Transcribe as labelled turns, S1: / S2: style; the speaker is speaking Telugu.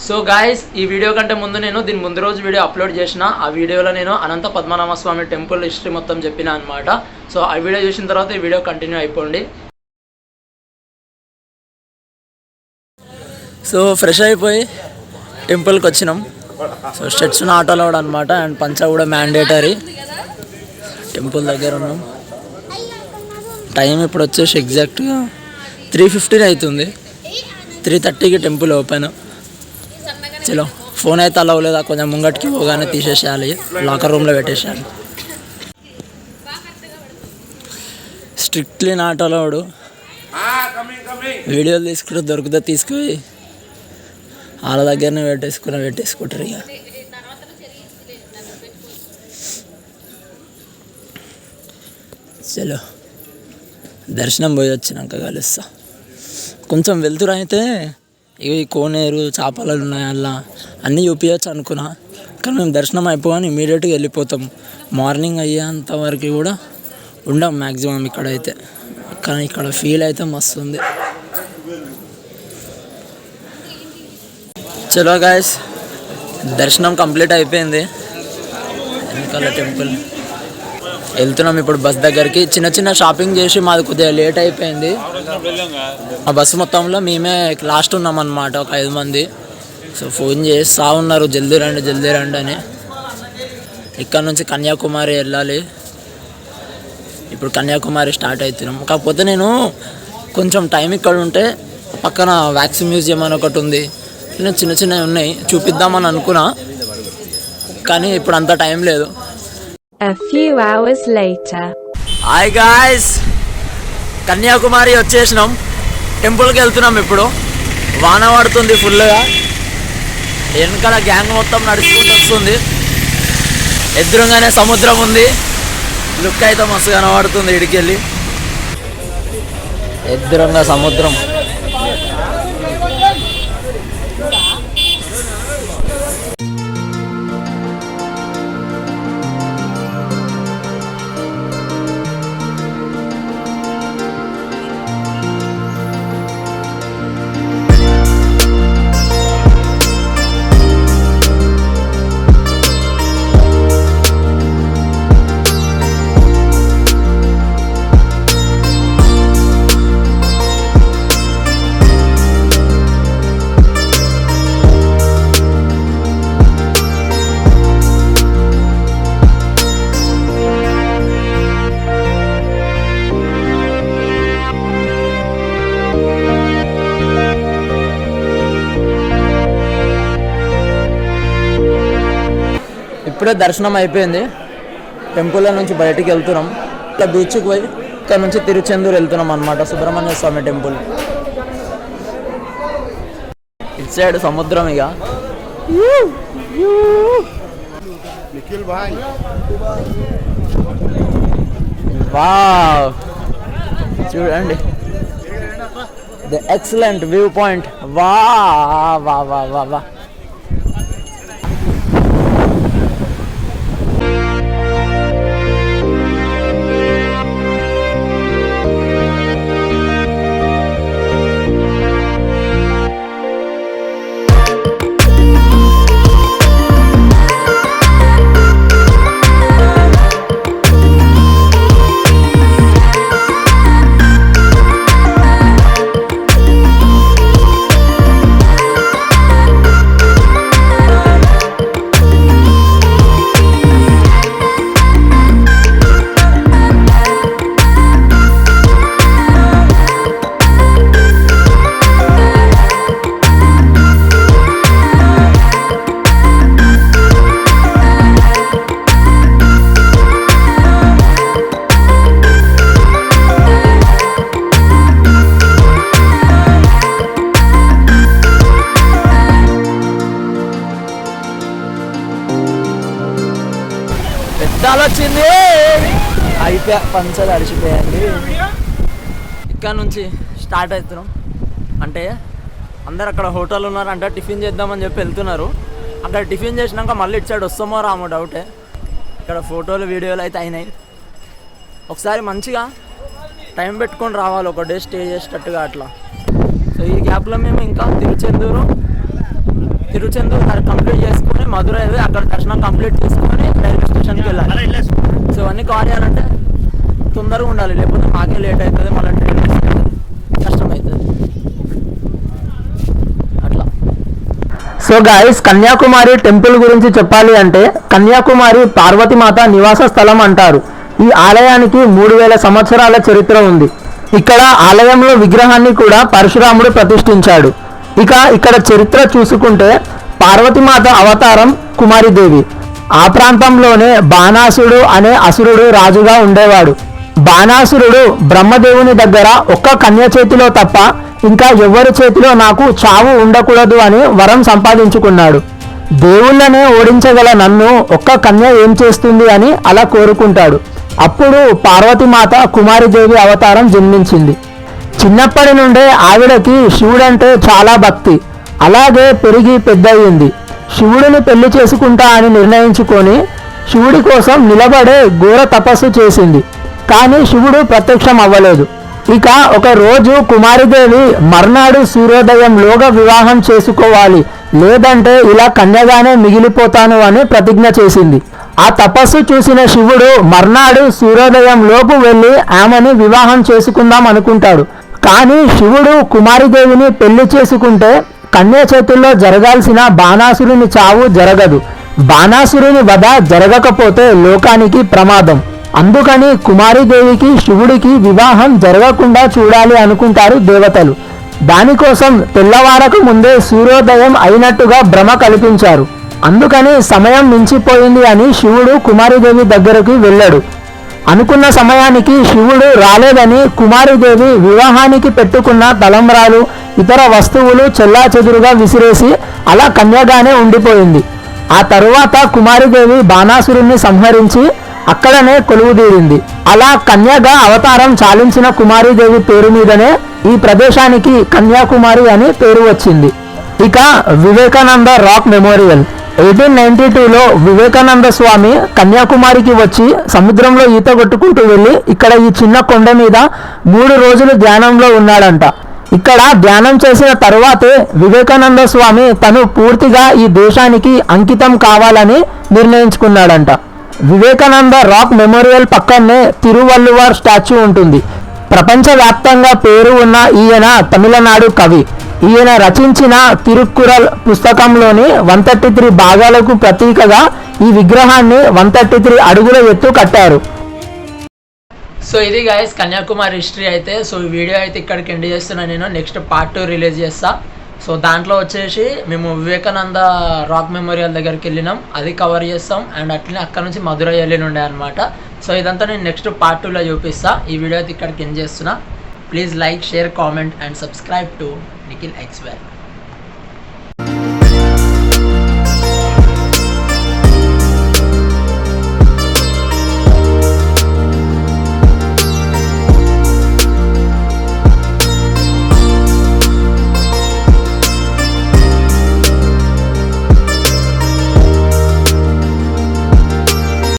S1: సో గాయస్, ఈ వీడియో కంటే ముందు నేను దీని ముందు రోజు వీడియో అప్లోడ్ చేసిన. ఆ వీడియోలో నేను అనంత పద్మనాభ స్వామి టెంపుల్ హిస్టరీ మొత్తం చెప్పిన అనమాట. సో ఆ వీడియో చూసిన తర్వాత ఈ వీడియో కంటిన్యూ అయిపోండి. సో ఫ్రెష్ అయిపోయి టెంపుల్కి వచ్చినాం. సో స్టెట్స్ ఆటోలో కూడా అనమాట, అండ్ పంచ కూడా మ్యాండేటరీ. టెంపుల్ దగ్గర ఉన్నాం. టైం ఇప్పుడు వచ్చేసి ఎగ్జాక్ట్గా 3:15 అవుతుంది. 3:30కి టెంపుల్ ఓపెన్. చలో, ఫోన్ అయితే అలా లేదా, కొంచెం ముంగటికి పోగానే తీసేసేయాలి, లాకర్ రూమ్లో పెట్టేసేయాలి. Strictly not allowed. వీడియోలు తీసుకుంటే దొరికితే తీసుకుపోయి వాళ్ళ దగ్గరనే పెట్టేసుకుంటారు ఇక. చలో, దర్శనం పోయి వచ్చినాక కలుస్తా. కొంచెం వెళ్తురు అయితే ఇవి కోనేరు చేపలు ఉన్నాయి, అలా అన్నీ చూపించచ్చు అనుకున్నా. కానీ మేము దర్శనం అయిపోగానే ఇమీడియట్గా వెళ్ళిపోతాం. మార్నింగ్ అయ్యేంత వరకు కూడా ఉండం మ్యాక్సిమం ఇక్కడైతే. కానీ ఇక్కడ ఫీల్ అయితే మస్తు ఉంది. చలో గాయస్, దర్శనం కంప్లీట్ అయిపోయింది. వెనకాల టెంపుల్ వెళ్తున్నాం ఇప్పుడు బస్ దగ్గరికి. చిన్న చిన్న షాపింగ్ చేసి మాది కొద్దిగా లేట్ అయిపోయింది. ఆ బస్సు మొత్తంలో మేమే లాస్ట్ ఉన్నాం అన్నమాట, ఒక 5 మంది. సో ఫోన్ చేస్తా ఉన్నారు, జల్దీ రండి అని. ఇక్కడ నుంచి కన్యాకుమారి వెళ్ళాలి. ఇప్పుడు కన్యాకుమారి స్టార్ట్ అవుతున్నాం. కాకపోతే నేను కొంచెం టైం ఇక్కడ ఉంటే పక్కన వ్యాక్స్ మ్యూజియం అని ఒకటి ఉంది, చిన్న చిన్నవి ఉన్నాయి, చూపిద్దామని అనుకున్నా. కానీ ఇప్పుడు అంత టైం లేదు.
S2: A few hours later.
S1: Hi guys, Kanyakumari వచ్చేసినాం. టెంపుల్కి వెళ్తున్నాం ఇప్పుడు. వాన పడుతుంది ఫుల్గా. వెనకాల గ్యాంగ్ మొత్తం నడుచుకుంటూ వస్తుంది. ఎదురుగానే సముద్రం ఉంది. లుక్ అయితే మస్తు కనబడుతుంది. ఇడికెళ్ళి ఎదురుగా సముద్రం. ఇప్పుడే దర్శనం అయిపోయింది. టెంపుల్ నుంచి బయటికి వెళ్తున్నాం. ఇట్లా బీచ్కి పోయి ఇక్కడ నుంచి తిరుచెందూరు వెళ్తున్నాం అన్నమాట, సుబ్రహ్మణ్య స్వామి టెంపుల్. ఇటు సైడ్ సముద్రం. ఇక వావ్, చూడండి, ది ఎక్సలెంట్ వ్యూ పాయింట్. వా వా వా వా వా. వచ్చింది అయిపోయా, పంచలు అడిచిపోయండి. ఇక్కడ నుంచి స్టార్ట్ అవుతున్నాం. అంటే అందరు అక్కడ హోటల్ ఉన్నారంటే టిఫిన్ చేద్దామని చెప్పి వెళ్తున్నారు. అక్కడ టిఫిన్ చేసినాక మళ్ళీ ఇటు సైడ్ వస్తామో రామో డౌటే. ఇక్కడ ఫోటోలు వీడియోలు అయితే అయినాయి. ఒకసారి మంచిగా టైం పెట్టుకొని రావాలి, ఒక డే స్టే చేసేటట్టుగా అట్లా. సో ఈ గ్యాప్లో మేము ఇంకా తిరుచెందూరు కంప్లీట్ చేసుకొని మధురై అక్కడ దర్శనం కంప్లీట్ చేసుకొని రైల్వే స్టేషన్కి వెళ్ళాలి. సో అన్నీ కవర్ చేయాలంటే తొందరగా ఉండాలి, లేకపోతే మాకే లేట్ అవుతుంది, మళ్ళీ ట్రైన్ కష్టమవుతుంది అట్లా. సో గాయస్, కన్యాకుమారి టెంపుల్ గురించి చెప్పాలి అంటే కన్యాకుమారి పార్వతీమాత నివాస స్థలం అంటారు. ఈ ఆలయానికి 3000 సంవత్సరాల చరిత్ర ఉంది. ఇక్కడ ఆలయంలో విగ్రహాన్ని కూడా పరశురాముడు ప్రతిష్ఠించాడు. ఇక ఇక్కడ చరిత్ర చూసుకుంటే పార్వతీమాత అవతారం కుమారీదేవి. ఆ ప్రాంతంలోనే బాణాసురుడు అనే అసురుడు రాజుగా ఉండేవాడు. బాణాసురుడు బ్రహ్మదేవుని దగ్గర ఒక్క కన్య చేతిలో తప్ప ఇంకా ఎవరి చేతిలో నాకు చావు ఉండకూడదు అని వరం సంపాదించుకున్నాడు. దేవుళ్ళనే ఓడించగల నన్ను ఒక్క కన్య ఏం చేస్తుంది అని అలా కోరుకుంటాడు. అప్పుడు పార్వతీమాత కుమారీదేవి అవతారం జన్మించింది. చిన్నప్పటి నుండే ఆవిడకి శివుడంటే చాలా భక్తి. అలాగే పెరిగి పెద్దయింది. శివుడిని పెళ్లి చేసుకుంటా అని నిర్ణయించుకొని శివుడి కోసం నిలబడే ఘోర తపస్సు చేసింది. కానీ శివుడు ప్రత్యక్షం అవ్వలేదు. ఇక ఒక రోజు కుమారీదేవి మర్నాడు సూర్యోదయంలోగా వివాహం చేసుకోవాలి, లేదంటే ఇలా కన్యగానే మిగిలిపోతాను అని ప్రతిజ్ఞ చేసింది. ఆ తపస్సు చూసిన శివుడు మర్నాడు సూర్యోదయం లోపు వెళ్ళి ఆమెని వివాహం చేసుకుందాం అనుకుంటాడు. కానీ శివుడు కుమారీదేవిని పెళ్లి చేసుకుంటే కన్య చేతుల్లో జరగాల్సిన బాణాసురుని చావు జరగదు. బాణాసురుని వధ జరగకపోతే లోకానికి ప్రమాదం. అందుకని కుమారీదేవికి శివుడికి వివాహం జరగకుండా చూడాలి అనుకుంటారు దేవతలు. దానికోసం తెల్లవారక ముందే సూర్యోదయం అయినట్టుగా భ్రమ కల్పించారు. అందుకని సమయం మించిపోయింది అని శివుడు కుమారీదేవి దగ్గరకు వెళ్ళాడు. అనుకున్న సమయానికి శివుడు రాలేదని కుమారీదేవి వివాహానికి పెట్టుకున్న తలంబ్రాలు ఇతర వస్తువులు చెల్లాచెదురుగా విసిరేసి అలా కన్యగానే ఉండిపోయింది. ఆ తరువాత కుమారీదేవి బాణాసురుణ్ణి సంహరించి అక్కడనే కొలువుదీరింది. అలా కన్యగా అవతారం చాలించిన కుమారీదేవి పేరు మీదనే ఈ ప్రదేశానికి కన్యాకుమారి అని పేరు వచ్చింది. ఇక వివేకానంద రాక్ మెమోరియల్ 1892లో వివేకానంద స్వామి కన్యాకుమారికి వచ్చి సముద్రంలో ఈత కొట్టుకుంటూ వెళ్ళి ఇక్కడ ఈ చిన్న కొండ మీద 3 రోజులు ధ్యానంలో ఉన్నాడంట. ఇక్కడ ధ్యానం చేసిన తరువాతే వివేకానంద స్వామి తను పూర్తిగా ఈ దేశానికి అంకితం కావాలని నిర్ణయించుకున్నాడంట. వివేకానంద రాక్ మెమోరియల్ పక్కనే తిరువల్లువార్ స్టాచ్యూ ఉంటుంది. ప్రపంచవ్యాప్తంగా పేరు ఉన్న ఈయన తమిళనాడు కవి. ఈయన రచించిన తిరుక్కురల్ పుస్తకంలోని 133 భాగాలకు ప్రతీకగా ఈ విగ్రహాన్ని 133 అడుగుల ఎత్తు కట్టారు. సో ఇది గైస్ కన్యాకుమారి హిస్టరీ అయితే. సో ఈ వీడియో అయితే ఇక్కడికి ఎండ్ చేస్తున్నాను నేను. నెక్స్ట్ పార్ట్ 2 రిలీజ్ చేస్తా. సో దాంట్లో వచ్చేసి మేము వివేకానంద రాక్ మెమోరియల్ దగ్గరికి వెళ్ళినాం, అది కవర్ చేస్తాం. అండ్ అట్లనే అక్కడ నుంచి మధురై వెళ్ళినుండే అనమాట. సో ఇదంతా నేను నెక్స్ట్ పార్ట్ 2లో చూపిస్తా. ఈ వీడియో అయితే ఇక్కడికి ఎండ్ చేస్తున్నా. Please like, share, comment and subscribe to Nikhil ఎక్స్వెల్.